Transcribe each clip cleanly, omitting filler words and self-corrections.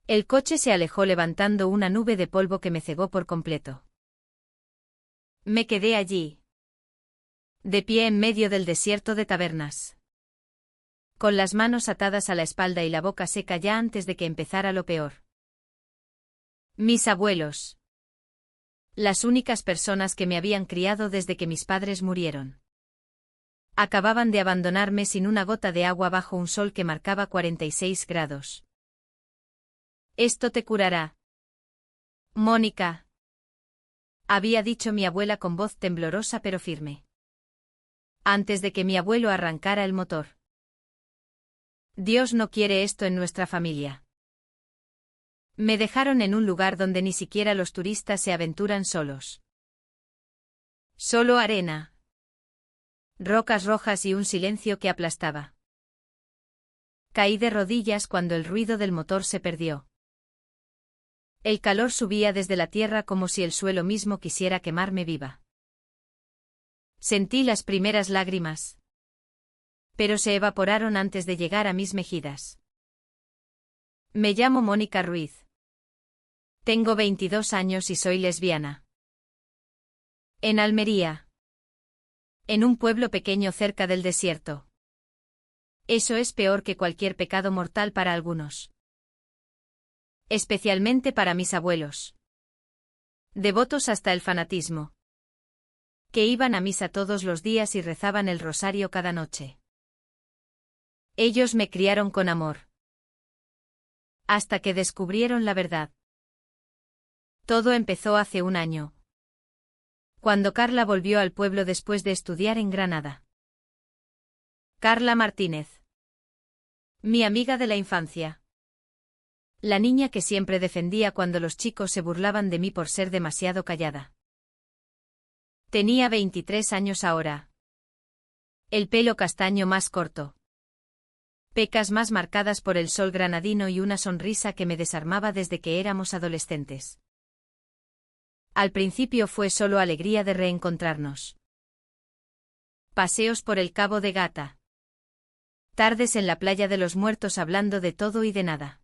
El coche se alejó levantando una nube de polvo que me cegó por completo. Me quedé allí, de pie en medio del desierto de tabernas, con las manos atadas a la espalda y la boca seca ya antes de que empezara lo peor. Mis abuelos. Las únicas personas que me habían criado desde que mis padres murieron. Acababan de abandonarme sin una gota de agua bajo un sol que marcaba 46 grados. Esto te curará, Mónica, había dicho mi abuela con voz temblorosa pero firme, antes de que mi abuelo arrancara el motor. Dios no quiere esto en nuestra familia. Me dejaron en un lugar donde ni siquiera los turistas se aventuran solos. Solo arena, rocas rojas y un silencio que aplastaba. Caí de rodillas cuando el ruido del motor se perdió. El calor subía desde la tierra como si el suelo mismo quisiera quemarme viva. Sentí las primeras lágrimas, pero se evaporaron antes de llegar a mis mejillas. Me llamo Mónica Ruiz. Tengo 22 años y soy lesbiana. En Almería. En un pueblo pequeño cerca del desierto. Eso es peor que cualquier pecado mortal para algunos. Especialmente para mis abuelos. Devotos hasta el fanatismo. Que iban a misa todos los días y rezaban el rosario cada noche. Ellos me criaron con amor. Hasta que descubrieron la verdad. Todo empezó hace un año. Cuando Carla volvió al pueblo después de estudiar en Granada. Carla Martínez. Mi amiga de la infancia. La niña que siempre defendía cuando los chicos se burlaban de mí por ser demasiado callada. Tenía 23 años ahora. El pelo castaño más corto. Pecas más marcadas por el sol granadino y una sonrisa que me desarmaba desde que éramos adolescentes. Al principio fue solo alegría de reencontrarnos. Paseos por el Cabo de Gata. Tardes en la playa de los Muertos hablando de todo y de nada.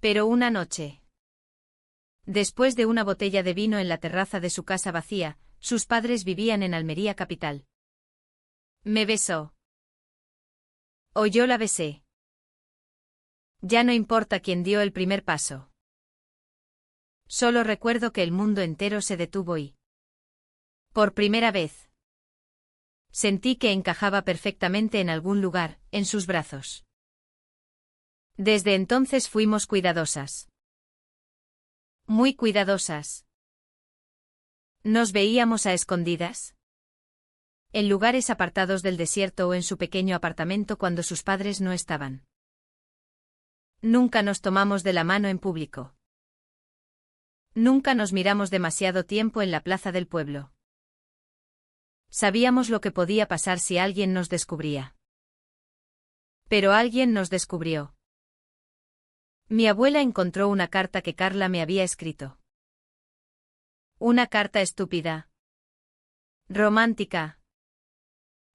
Pero una noche. Después de una botella de vino en la terraza de su casa vacía, sus padres vivían en Almería capital. Me besó. O yo la besé. Ya no importa quién dio el primer paso. Solo recuerdo que el mundo entero se detuvo y... Por primera vez. Sentí que encajaba perfectamente en algún lugar, en sus brazos. Desde entonces fuimos cuidadosas. Muy cuidadosas. Nos veíamos a escondidas. En lugares apartados del desierto o en su pequeño apartamento cuando sus padres no estaban. Nunca nos tomamos de la mano en público. Nunca nos miramos demasiado tiempo en la plaza del pueblo. Sabíamos lo que podía pasar si alguien nos descubría. Pero alguien nos descubrió. Mi abuela encontró una carta que Carla me había escrito. Una carta estúpida. Romántica.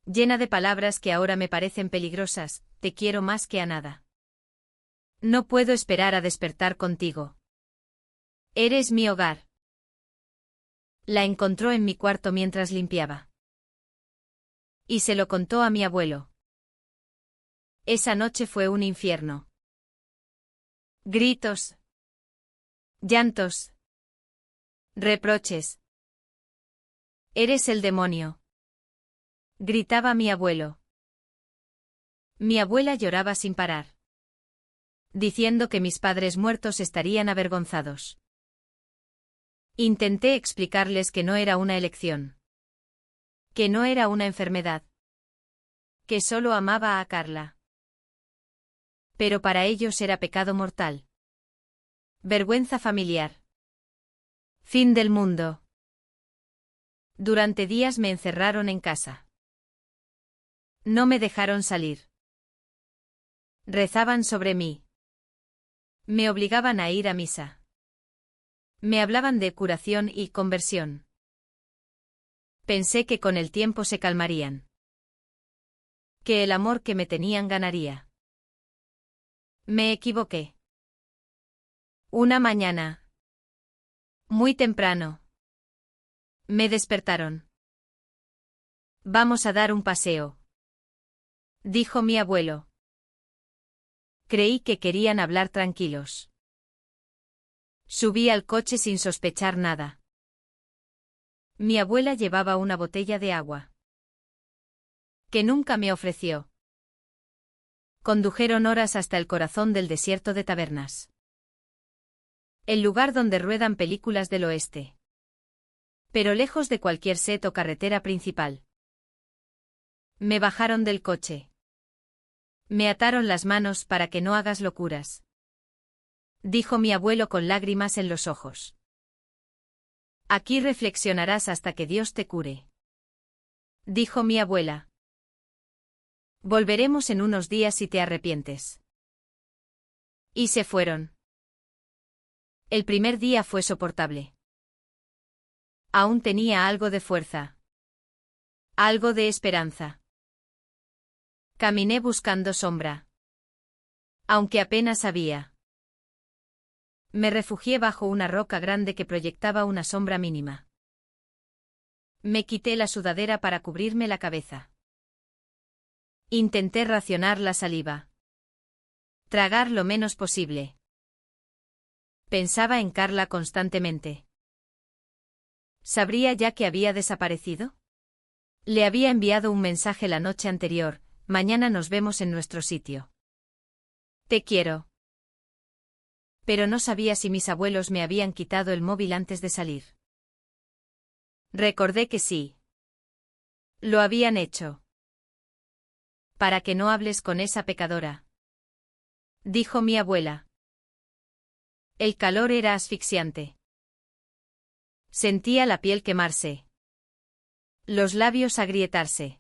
Llena de palabras que ahora me parecen peligrosas, te quiero más que a nada. No puedo esperar a despertar contigo. Eres mi hogar. La encontró en mi cuarto mientras limpiaba. Y se lo contó a mi abuelo. Esa noche fue un infierno. Gritos. Llantos. Reproches. Eres el demonio. Gritaba mi abuelo. Mi abuela lloraba sin parar. Diciendo que mis padres muertos estarían avergonzados. Intenté explicarles que no era una elección. Que no era una enfermedad. Que solo amaba a Carla. Pero para ellos era pecado mortal. Vergüenza familiar. Fin del mundo. Durante días me encerraron en casa. No me dejaron salir. Rezaban sobre mí. Me obligaban a ir a misa. Me hablaban de curación y conversión. Pensé que con el tiempo se calmarían. Que el amor que me tenían ganaría. Me equivoqué. Una mañana. Muy temprano. Me despertaron. Vamos a dar un paseo, dijo mi abuelo. Creí que querían hablar tranquilos. Subí al coche sin sospechar nada. Mi abuela llevaba una botella de agua, que nunca me ofreció. Condujeron horas hasta el corazón del desierto de Tabernas, el lugar donde ruedan películas del oeste, pero lejos de cualquier set o carretera principal. Me bajaron del coche. Me ataron las manos para que no hagas locuras, dijo mi abuelo con lágrimas en los ojos. Aquí reflexionarás hasta que Dios te cure, dijo mi abuela. Volveremos en unos días si te arrepientes. Y se fueron. El primer día fue soportable. Aún tenía algo de fuerza. Algo de esperanza. Caminé buscando sombra. Aunque apenas había. Me refugié bajo una roca grande que proyectaba una sombra mínima. Me quité la sudadera para cubrirme la cabeza. Intenté racionar la saliva. Tragar lo menos posible. Pensaba en Carla constantemente. ¿Sabría ya que había desaparecido? Le había enviado un mensaje la noche anterior: mañana nos vemos en nuestro sitio. Te quiero. Pero no sabía si mis abuelos me habían quitado el móvil antes de salir. Recordé que sí. Lo habían hecho. Para que no hables con esa pecadora, dijo mi abuela. El calor era asfixiante. Sentía la piel quemarse. Los labios agrietarse.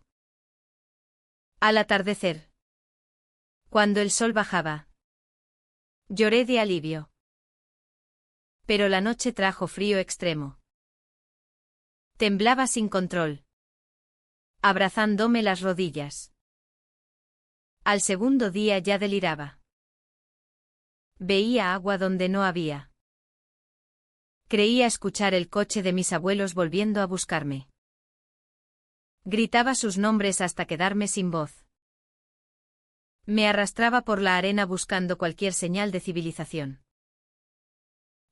Al atardecer, cuando el sol bajaba, lloré de alivio. Pero la noche trajo frío extremo. Temblaba sin control, abrazándome las rodillas. Al segundo día ya deliraba. Veía agua donde no había. Creía escuchar el coche de mis abuelos volviendo a buscarme. Gritaba sus nombres hasta quedarme sin voz. Me arrastraba por la arena buscando cualquier señal de civilización.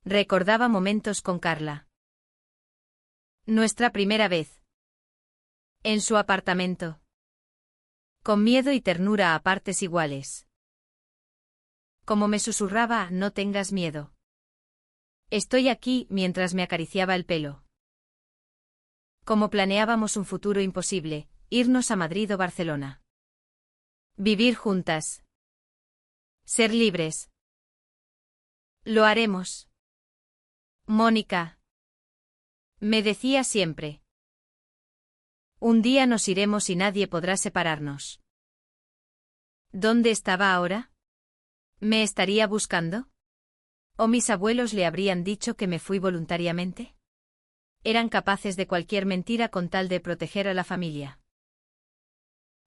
Recordaba momentos con Carla. Nuestra primera vez. En su apartamento. Con miedo y ternura a partes iguales. Como me susurraba: no tengas miedo. Estoy aquí, mientras me acariciaba el pelo. Como planeábamos un futuro imposible: irnos a Madrid o Barcelona. Vivir juntas. Ser libres. Lo haremos. Mónica. Me decía siempre. Un día nos iremos y nadie podrá separarnos. ¿Dónde estaba ahora? ¿Me estaría buscando? ¿O mis abuelos le habrían dicho que me fui voluntariamente? Eran capaces de cualquier mentira con tal de proteger a la familia.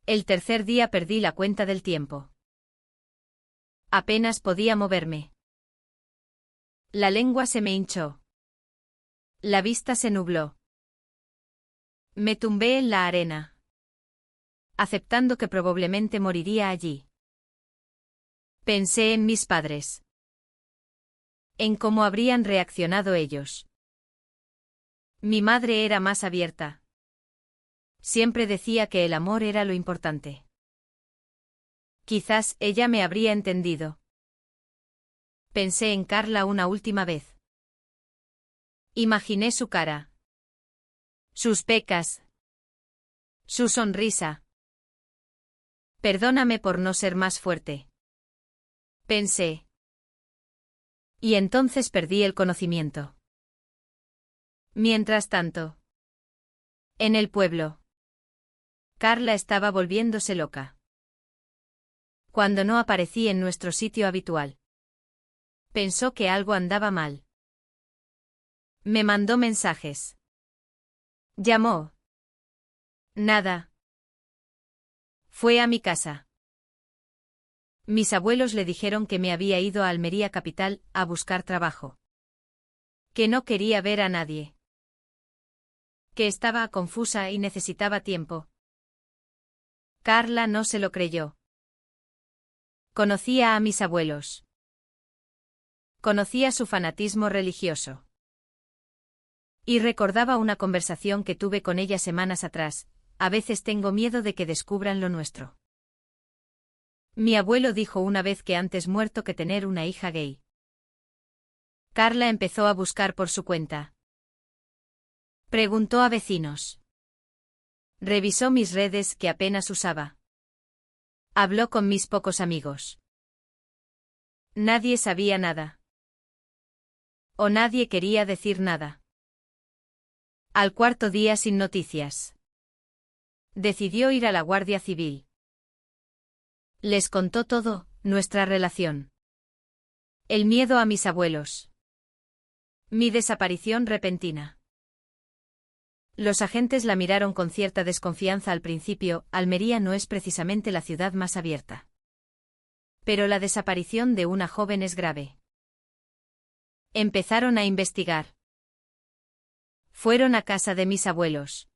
El tercer día perdí la cuenta del tiempo. Apenas podía moverme. La lengua se me hinchó. La vista se nubló. Me tumbé en la arena, aceptando que probablemente moriría allí. Pensé en mis padres. En cómo habrían reaccionado ellos. Mi madre era más abierta. Siempre decía que el amor era lo importante. Quizás ella me habría entendido. Pensé en Carla una última vez. Imaginé su cara. Sus pecas. Su sonrisa. Perdóname por no ser más fuerte. Pensé. Y entonces perdí el conocimiento. Mientras tanto, en el pueblo, Carla estaba volviéndose loca. Cuando no aparecí en nuestro sitio habitual, pensó que algo andaba mal. Me mandó mensajes. Llamó. Nada. Fue a mi casa. Mis abuelos le dijeron que me había ido a Almería capital a buscar trabajo. Que no quería ver a nadie. Que estaba confusa y necesitaba tiempo. Carla no se lo creyó. Conocía a mis abuelos. Conocía su fanatismo religioso. Y recordaba una conversación que tuve con ella semanas atrás: a veces tengo miedo de que descubran lo nuestro. Mi abuelo dijo una vez que antes muerto que tener una hija gay. Carla empezó a buscar por su cuenta. Preguntó a vecinos. Revisó mis redes que apenas usaba. Habló con mis pocos amigos. Nadie sabía nada. O nadie quería decir nada. Al cuarto día sin noticias. Decidió ir a la Guardia Civil. Les contó todo, nuestra relación. El miedo a mis abuelos. Mi desaparición repentina. Los agentes la miraron con cierta desconfianza al principio. Almería no es precisamente la ciudad más abierta. Pero la desaparición de una joven es grave. Empezaron a investigar. Fueron a casa de mis abuelos.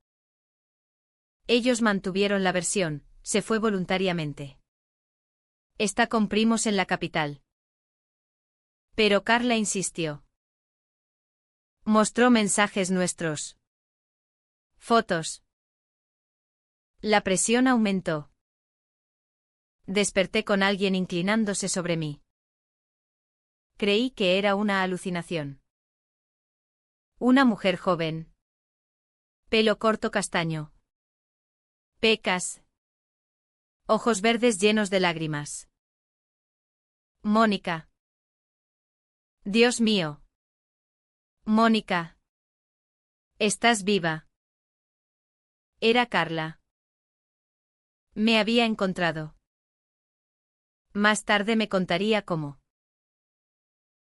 Ellos mantuvieron la versión: se fue voluntariamente. Está con primos en la capital. Pero Carla insistió. Mostró mensajes nuestros. Fotos. La presión aumentó. Desperté con alguien inclinándose sobre mí. Creí que era una alucinación. Una mujer joven. Pelo corto castaño. Pecas. Ojos verdes llenos de lágrimas. Mónica. Dios mío. Mónica. Estás viva. Era Carla. Me había encontrado. Más tarde me contaría cómo.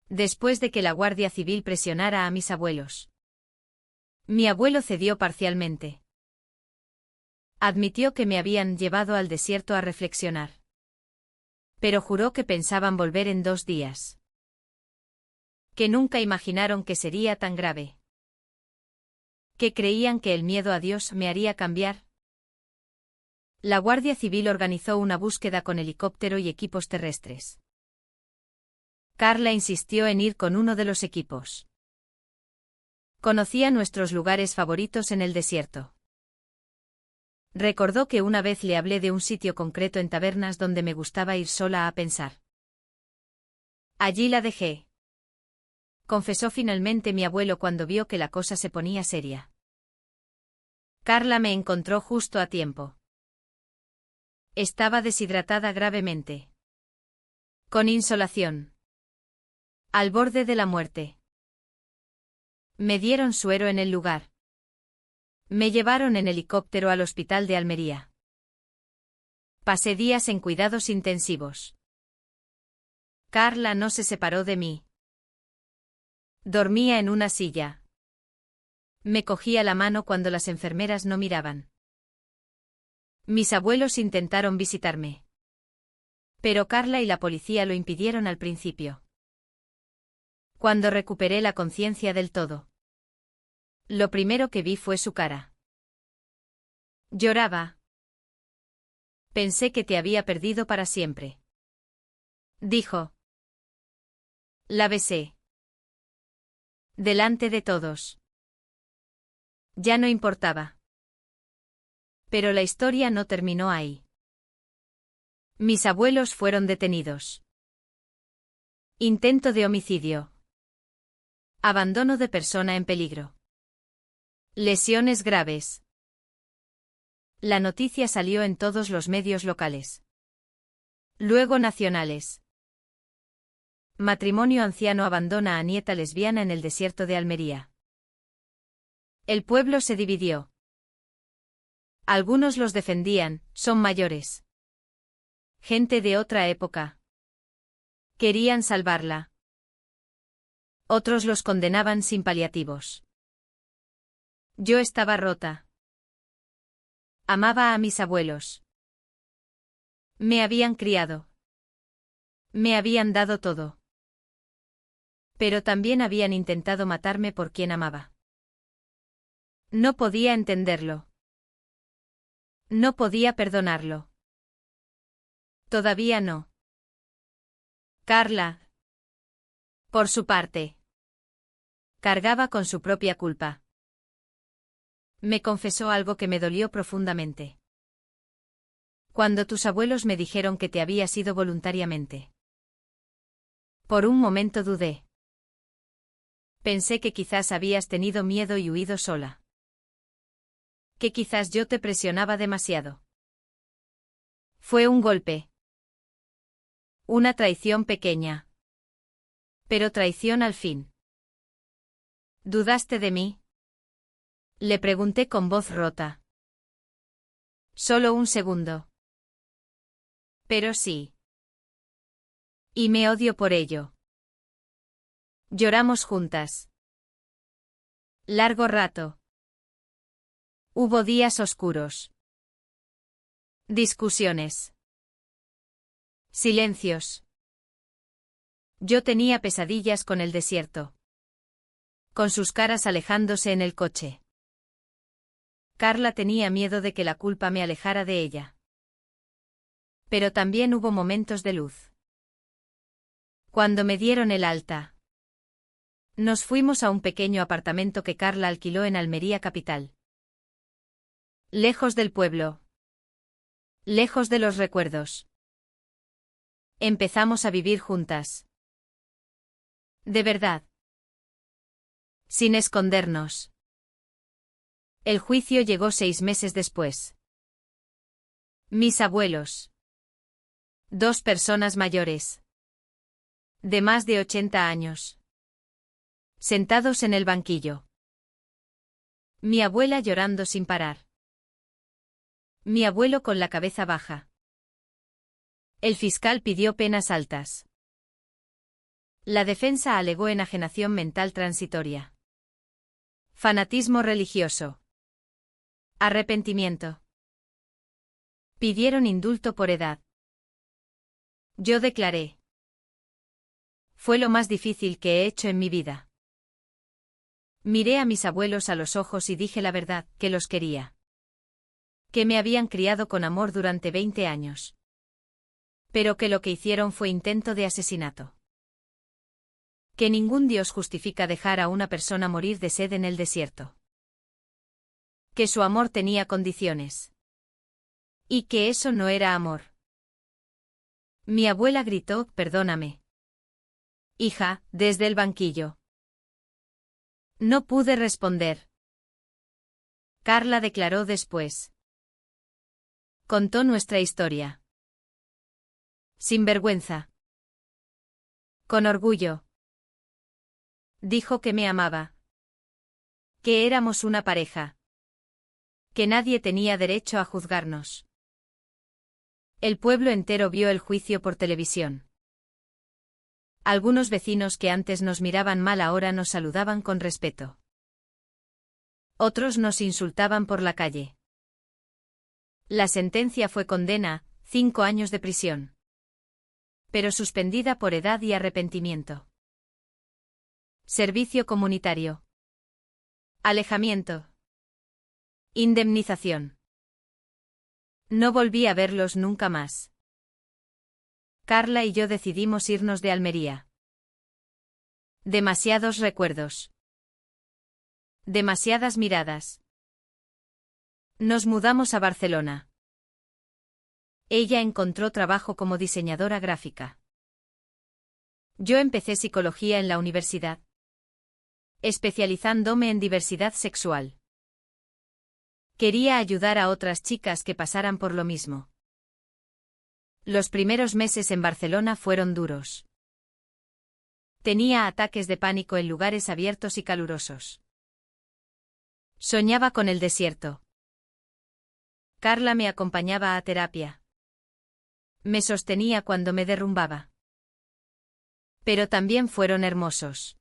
Después de que la Guardia Civil presionara a mis abuelos. Mi abuelo cedió parcialmente. Admitió que me habían llevado al desierto a reflexionar. Pero juró que pensaban volver en 2 días. Que nunca imaginaron que sería tan grave. Que creían que el miedo a Dios me haría cambiar. La Guardia Civil organizó una búsqueda con helicóptero y equipos terrestres. Carla insistió en ir con uno de los equipos. Conocía nuestros lugares favoritos en el desierto. Recordó que una vez le hablé de un sitio concreto en tabernas donde me gustaba ir sola a pensar. Allí la dejé. Confesó finalmente mi abuelo cuando vio que la cosa se ponía seria. Carla me encontró justo a tiempo. Estaba deshidratada gravemente. Con insolación. Al borde de la muerte. Me dieron suero en el lugar. Me llevaron en helicóptero al hospital de Almería. Pasé días en cuidados intensivos. Carla no se separó de mí. Dormía en una silla. Me cogía la mano cuando las enfermeras no miraban. Mis abuelos intentaron visitarme. Pero Carla y la policía lo impidieron al principio. Cuando recuperé la conciencia del todo, lo primero que vi fue su cara. Lloraba. Pensé que te había perdido para siempre. Dijo. La besé. Delante de todos. Ya no importaba. Pero la historia no terminó ahí. Mis abuelos fueron detenidos. Intento de homicidio. Abandono de persona en peligro. Lesiones graves. La noticia salió en todos los medios locales. Luego nacionales. Matrimonio anciano abandona a nieta lesbiana en el desierto de Almería. El pueblo se dividió. Algunos los defendían: son mayores. Gente de otra época. Querían salvarla. Otros los condenaban sin paliativos. Yo estaba rota. Amaba a mis abuelos. Me habían criado. Me habían dado todo. Pero también habían intentado matarme por quien amaba. No podía entenderlo. No podía perdonarlo. Todavía no. Carla. Por su parte. Cargaba con su propia culpa. Me confesó algo que me dolió profundamente. Cuando tus abuelos me dijeron que te habías ido voluntariamente. Por un momento dudé. Pensé que quizás habías tenido miedo y huido sola. Que quizás yo te presionaba demasiado. Fue un golpe. Una traición pequeña. Pero traición al fin. ¿Dudaste de mí? Le pregunté con voz rota. Solo un segundo. Pero sí. Y me odio por ello. Lloramos juntas. Largo rato. Hubo días oscuros. Discusiones. Silencios. Yo tenía pesadillas con el desierto. Con sus caras alejándose en el coche. Carla tenía miedo de que la culpa me alejara de ella. Pero también hubo momentos de luz. Cuando me dieron el alta. Nos fuimos a un pequeño apartamento que Carla alquiló en Almería capital. Lejos del pueblo. Lejos de los recuerdos. Empezamos a vivir juntas. De verdad. Sin escondernos. El juicio llegó 6 meses después. Mis abuelos. 2 personas mayores. De más de 80 años. Sentados en el banquillo. Mi abuela llorando sin parar. Mi abuelo con la cabeza baja. El fiscal pidió penas altas. La defensa alegó enajenación mental transitoria. Fanatismo religioso. Arrepentimiento. Pidieron indulto por edad. Yo declaré. Fue lo más difícil que he hecho en mi vida. Miré a mis abuelos a los ojos y dije la verdad, que los quería. Que me habían criado con amor durante 20 años. Pero que lo que hicieron fue intento de asesinato. Que ningún Dios justifica dejar a una persona morir de sed en el desierto. Que su amor tenía condiciones. Y que eso no era amor. Mi abuela gritó, perdóname. Hija, desde el banquillo. No pude responder. Carla declaró después. Contó nuestra historia. Sin vergüenza. Con orgullo. Dijo que me amaba. Que éramos una pareja. Que nadie tenía derecho a juzgarnos. El pueblo entero vio el juicio por televisión. Algunos vecinos que antes nos miraban mal ahora nos saludaban con respeto. Otros nos insultaban por la calle. La sentencia fue condena, 5 años de prisión. Pero suspendida por edad y arrepentimiento. Servicio comunitario. Alejamiento. Indemnización. No volví a verlos nunca más. Carla y yo decidimos irnos de Almería. Demasiados recuerdos. Demasiadas miradas. Nos mudamos a Barcelona. Ella encontró trabajo como diseñadora gráfica. Yo empecé psicología en la universidad, especializándome en diversidad sexual. Quería ayudar a otras chicas que pasaran por lo mismo. Los primeros meses en Barcelona fueron duros. Tenía ataques de pánico en lugares abiertos y calurosos. Soñaba con el desierto. Carla me acompañaba a terapia. Me sostenía cuando me derrumbaba. Pero también fueron hermosos.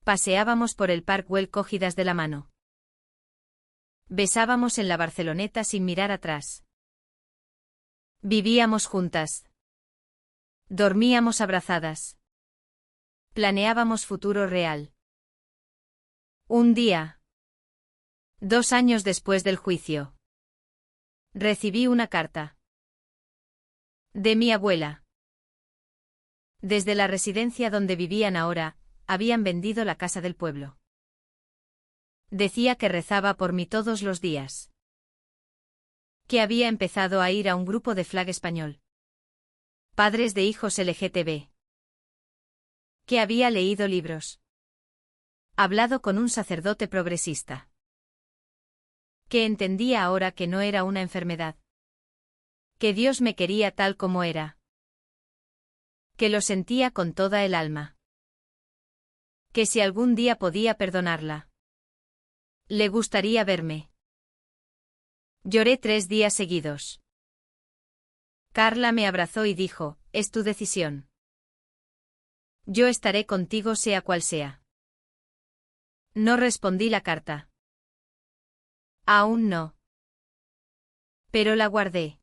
Paseábamos por el Parkwell cogidas de la mano. Besábamos en la Barceloneta sin mirar atrás. Vivíamos juntas. Dormíamos abrazadas. Planeábamos futuro real. Un día. 2 años después del juicio. Recibí una carta. De mi abuela. Desde la residencia donde vivían ahora, habían vendido la casa del pueblo. Decía que rezaba por mí todos los días. Que había empezado a ir a un grupo de flag español. Padres de hijos LGTB. Que había leído libros. Hablado con un sacerdote progresista. Que entendía ahora que no era una enfermedad. Que Dios me quería tal como era. Que lo sentía con toda el alma. Que si algún día podía perdonarla. Le gustaría verme. Lloré 3 días seguidos. Carla me abrazó y dijo, es tu decisión. Yo estaré contigo sea cual sea. No respondí la carta. Aún no. Pero la guardé.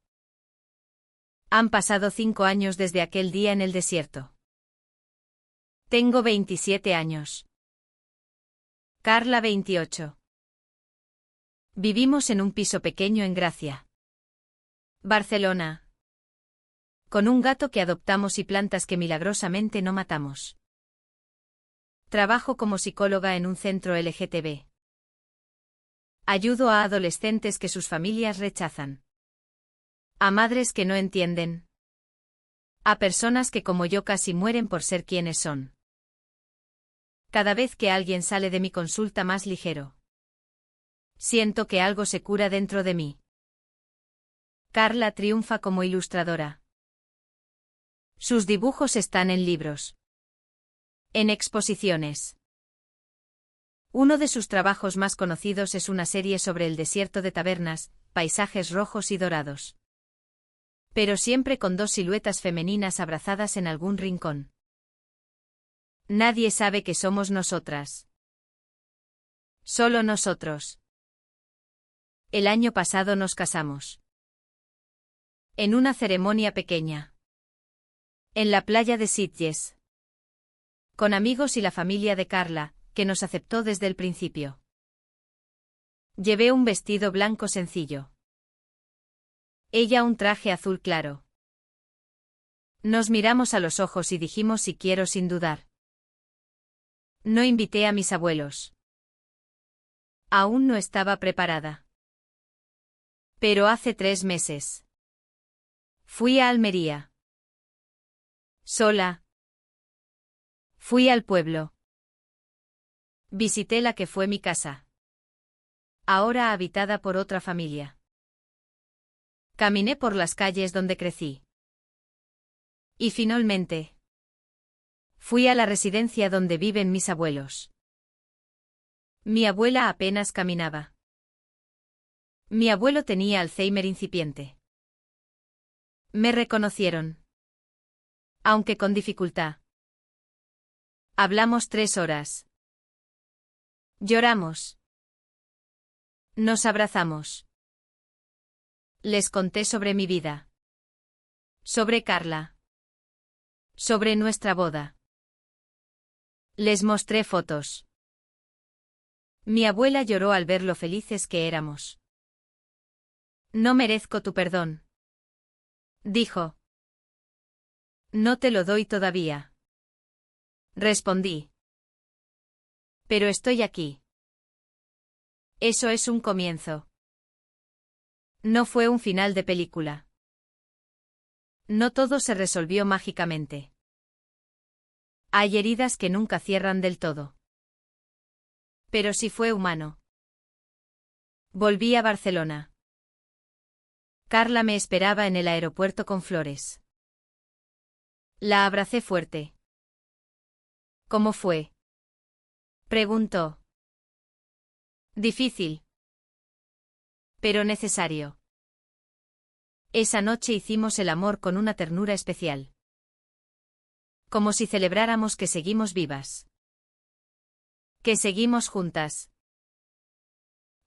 Han pasado 5 años desde aquel día en el desierto. Tengo 27 años. Carla 28. Vivimos en un piso pequeño en Gracia, Barcelona. Con un gato que adoptamos y plantas que milagrosamente no matamos. Trabajo como psicóloga en un centro LGTB. Ayudo a adolescentes que sus familias rechazan. A madres que no entienden. A personas que como yo casi mueren por ser quienes son. Cada vez que alguien sale de mi consulta más ligero. Siento que algo se cura dentro de mí. Carla triunfa como ilustradora. Sus dibujos están en libros. En exposiciones. Uno de sus trabajos más conocidos es una serie sobre el desierto de Tabernas, paisajes rojos y dorados. Pero siempre con 2 siluetas femeninas abrazadas en algún rincón. Nadie sabe que somos nosotras. Solo nosotros. El año pasado nos casamos. En una ceremonia pequeña. En la playa de Sitges. Con amigos y la familia de Carla, que nos aceptó desde el principio. Llevé un vestido blanco sencillo. Ella un traje azul claro. Nos miramos a los ojos y dijimos si quiero sin dudar. No invité a mis abuelos. Aún no estaba preparada. Pero hace 3 meses. Fui a Almería. Sola. Fui al pueblo. Visité la que fue mi casa. Ahora habitada por otra familia. Caminé por las calles donde crecí. Y finalmente. Fui a la residencia donde viven mis abuelos. Mi abuela apenas caminaba. Mi abuelo tenía Alzheimer incipiente. Me reconocieron. Aunque con dificultad. Hablamos 3 horas. Lloramos. Nos abrazamos. Les conté sobre mi vida. Sobre Carla. Sobre nuestra boda. Les mostré fotos. Mi abuela lloró al ver lo felices que éramos. No merezco tu perdón. Dijo. No te lo doy todavía. Respondí. Pero estoy aquí. Eso es un comienzo. No fue un final de película. No todo se resolvió mágicamente. Hay heridas que nunca cierran del todo. Pero sí fue humano. Volví a Barcelona. Carla me esperaba en el aeropuerto con flores. La abracé fuerte. ¿Cómo fue? Preguntó. Difícil. Pero necesario. Esa noche hicimos el amor con una ternura especial. Como si celebráramos que seguimos vivas. Que seguimos juntas.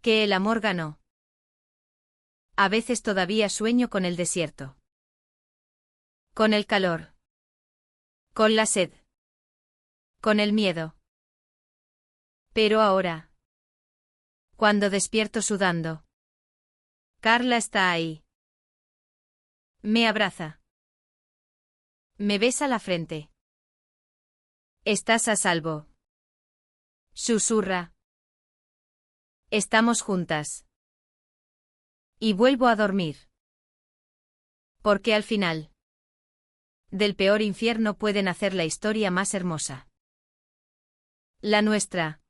Que el amor ganó. A veces todavía sueño con el desierto. Con el calor. Con la sed. Con el miedo. Pero ahora. Cuando despierto sudando. Carla está ahí. Me abraza. Me besa la frente. Estás a salvo. Susurra. Estamos juntas. Y vuelvo a dormir. Porque al final. Del peor infierno puede nacer la historia más hermosa. La nuestra.